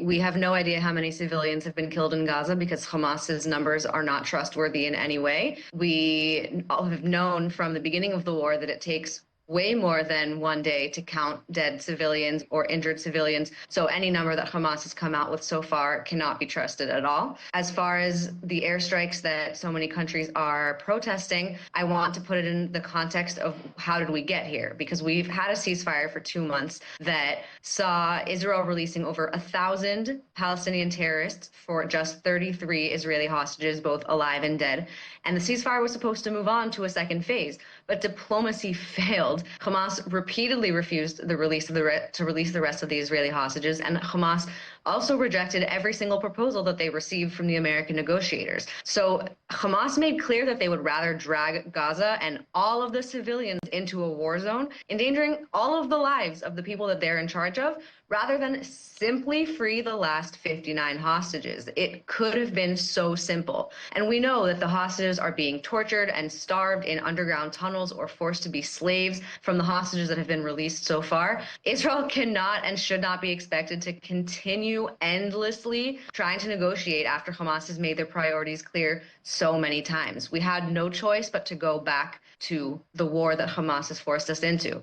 We have no idea how many civilians have been killed in Gaza because Hamas's numbers are not trustworthy in any way. We all have known from the beginning of the war that it takes way more than one day to count dead civilians or injured civilians. So any number that Hamas has come out with so far cannot be trusted at all. As far as the airstrikes that so many countries are protesting, I want to put it in the context of how did we get here? Because we've had a ceasefire for 2 months that saw Israel releasing over 1,000 Palestinian terrorists for just 33 Israeli hostages, both alive and dead. And the ceasefire was supposed to move on to a second phase, but diplomacy failed. Hamas repeatedly refused to release the rest of the Israeli hostages, and Hamas also rejected every single proposal that they received from the American negotiators. So Hamas made clear that they would rather drag Gaza and all of the civilians into a war zone, endangering all of the lives of the people that they're in charge of, rather than simply free the last 59 hostages. It could have been so simple. And we know that the hostages are being tortured and starved in underground tunnels or forced to be slaves from the hostages that have been released so far. Israel cannot and should not be expected to continue endlessly trying to negotiate after Hamas has made their priorities clear so many times. We had no choice but to go back to the war that Hamas has forced us into.